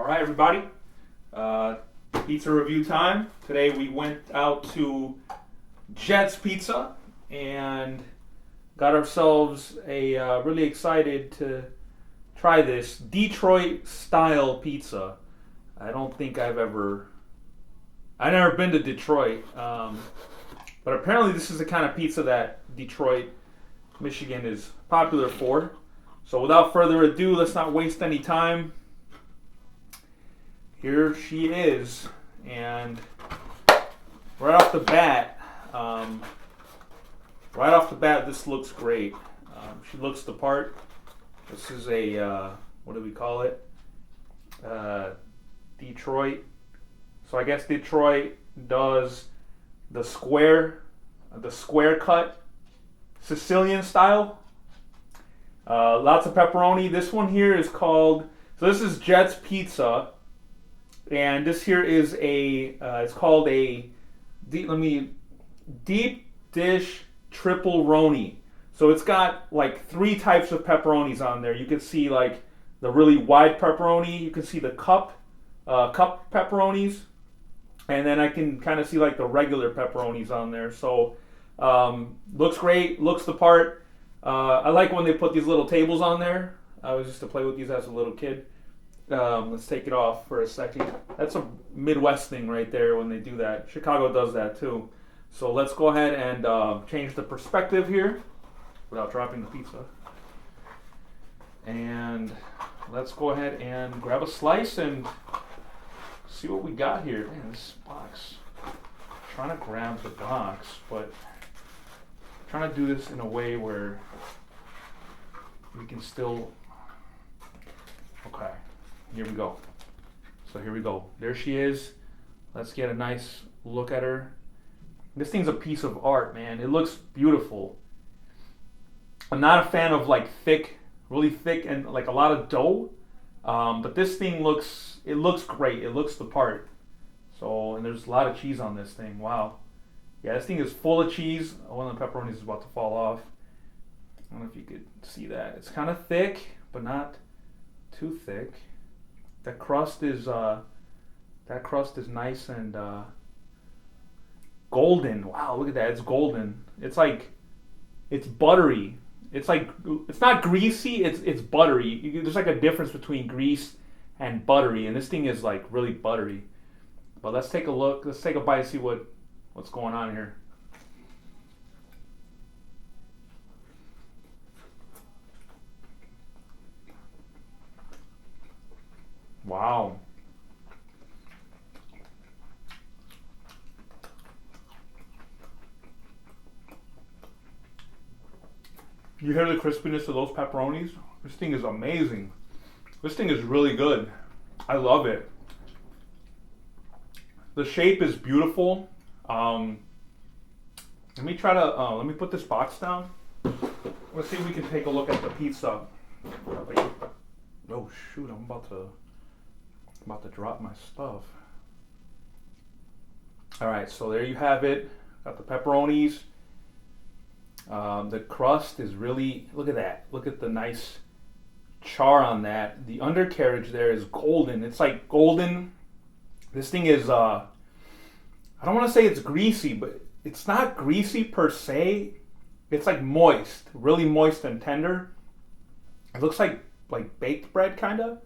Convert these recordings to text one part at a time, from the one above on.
Alright everybody, pizza review time. Today we went out to Jet's Pizza and got ourselves a really excited to try this Detroit style pizza. I've never been to Detroit, but apparently this is the kind of pizza that Detroit, Michigan is popular for. So without further ado, let's not waste any time. Here she is, and right off the bat, this looks great. She looks the part. This is a what do we call it? Detroit. So I guess Detroit does the square cut, Sicilian style. Lots of pepperoni. This one here is called. So this is Jet's Pizza. And this here is it's called a deep dish triple Roni. So it's got like 3 types of pepperonis on there. You can see like the really wide pepperoni. You can see the cup pepperonis, and then I can kind of see like the regular pepperonis on there. So looks great, looks the part. I like when they put these little tables on there. I was used to play with these as a little kid. Let's take it off for a second. That's a Midwest thing right there when they do that. Chicago does that too. So let's go ahead and change the perspective here without dropping the pizza. And let's go ahead and grab a slice and see what we got here. Man, this box. I'm trying to grab the box, but I'm trying to do this in a way where we can still. Okay. Here we go. So here we go. There she is. Let's get a nice look at her. This thing's a piece of art, man. It looks beautiful. I'm not a fan of like really thick and like a lot of dough. But this thing looks great. It looks the part. So, and there's a lot of cheese on this thing. Wow. Yeah, this thing is full of cheese. One of the pepperonis is about to fall off. I don't know if you could see that. It's kind of thick, but not too thick. That crust is nice and golden. Wow, look at that. It's golden. It's buttery. It's not greasy. It's buttery. There's like a difference between grease and buttery, and this thing is like really buttery. But let's take a look. Let's take a bite and see what's going on here. Wow. You hear the crispiness of those pepperonis? This thing is amazing. This thing is really good. I love it. The shape is beautiful. Let me put this box down. Let's see if we can take a look at the pizza. Oh shoot, I'm about to drop my stuff. Alright, so there you have it. Got the pepperonis. The crust is really, look at that. Look at the nice char on that. The undercarriage there is golden. It's like golden. This thing is, I don't want to say it's greasy, but it's not greasy per se. It's like moist, really moist and tender. It looks like baked bread, kind of.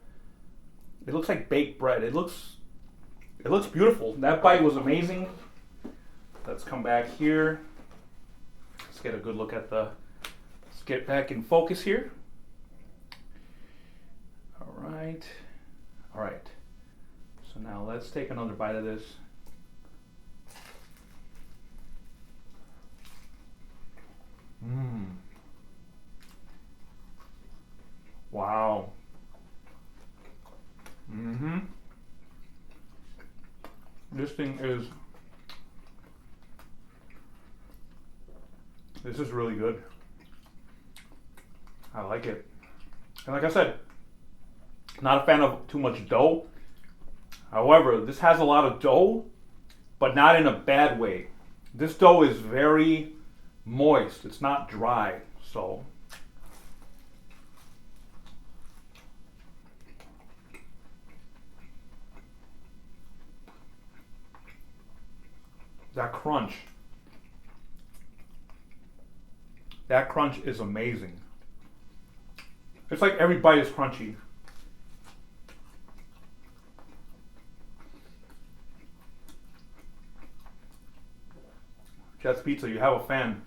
It looks like baked bread. It looks beautiful. That bite was amazing. Let's come back here. Let's get a good look at let's get back in focus here. All right. So now let's take another bite of this. Wow. This is really good. I like it. And like I said, not a fan of too much dough. However, this has a lot of dough, but not in a bad way. This dough is very moist. It's not dry. So That crunch. That crunch is amazing. It's like every bite is crunchy. Jets Pizza, you have a fan.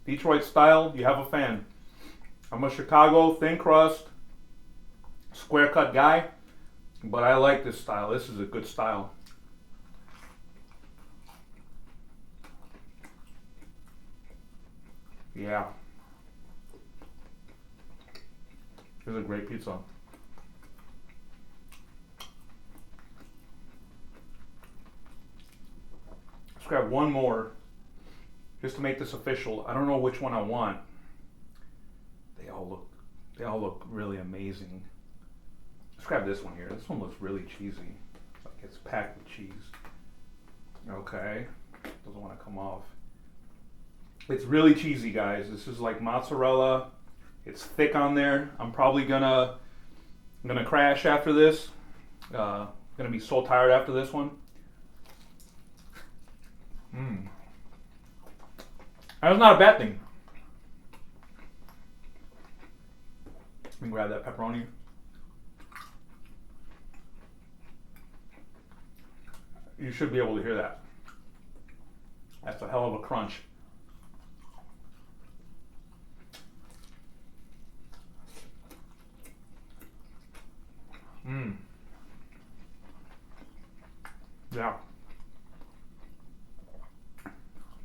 Detroit style, you have a fan. I'm a Chicago thin crust, square cut guy, but I like this style. This is a good style. Yeah. This is a great pizza. Let's grab one more just to make this official. I don't know which one I want. They all look really amazing. Let's grab this one here. This one looks really cheesy. Like it's packed with cheese. Okay. Doesn't want to come off. It's really cheesy, guys. This is like mozzarella. It's thick on there. I'm probably gonna crash after this. Gonna be so tired after this one. That's not a bad thing. Let me grab that pepperoni. You should be able to hear that. That's a hell of a crunch. Yeah.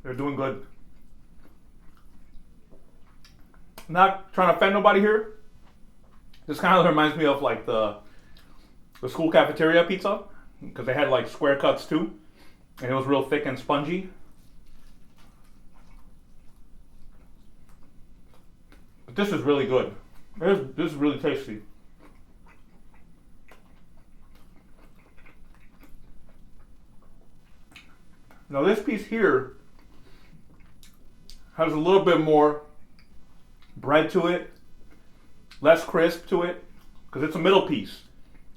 They're doing good. Not trying to offend nobody here. This kind of reminds me of like the school cafeteria pizza, because they had like square cuts too, and it was real thick and spongy. But this is really good. This is really tasty. Now this piece here has a little bit more bread to it, less crisp to it, because it's a middle piece.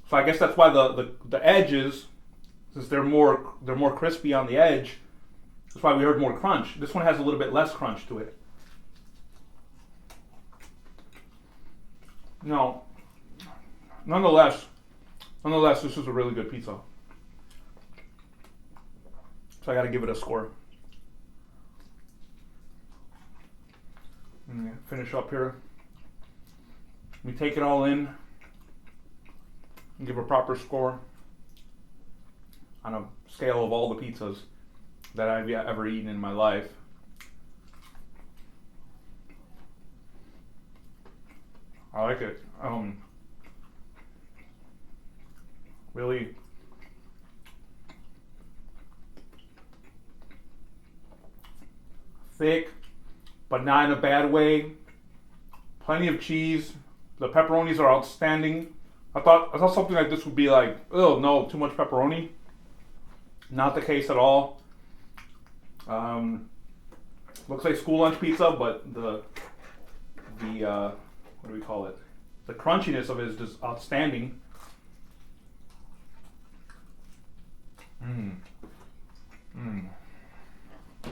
So I guess that's why the edges, since they're more crispy on the edge, that's why we heard more crunch. This one has a little bit less crunch to it. No, nonetheless, this is a really good pizza. So I got to give it a score. Finish up here. We take it all in and give a proper score on a scale of all the pizzas that I've ever eaten in my life. I like it. Really thick, but not in a bad way. Plenty of cheese. The pepperonis are outstanding. I thought something like this would be like, oh no, too much pepperoni. Not the case at all. Looks like school lunch pizza, but the what do we call it? The crunchiness of it is just outstanding.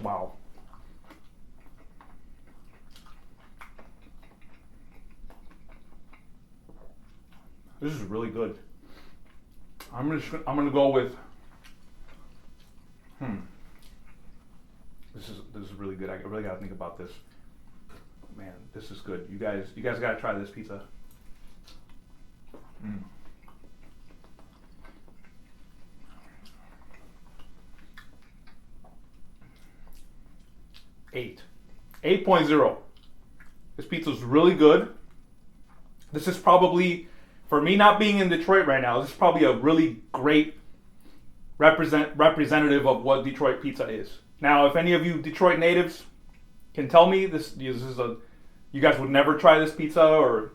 Wow. This is really good. I'm gonna go with. This is really good. I really gotta think about this. Man, this is good. You guys gotta try this pizza. 8.0. This pizza's really good. This is probably, for me not being in Detroit right now, this is probably a really great representative of what Detroit pizza is. Now, if any of you Detroit natives can tell me this is you guys would never try this pizza, or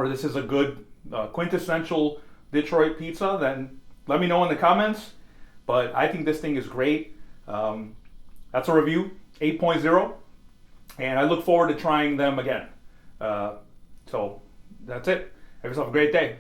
this is a good quintessential Detroit pizza, then let me know in the comments. But I think this thing is great. That's a review, 8.0, and I look forward to trying them again. So that's it. Have yourself a great day.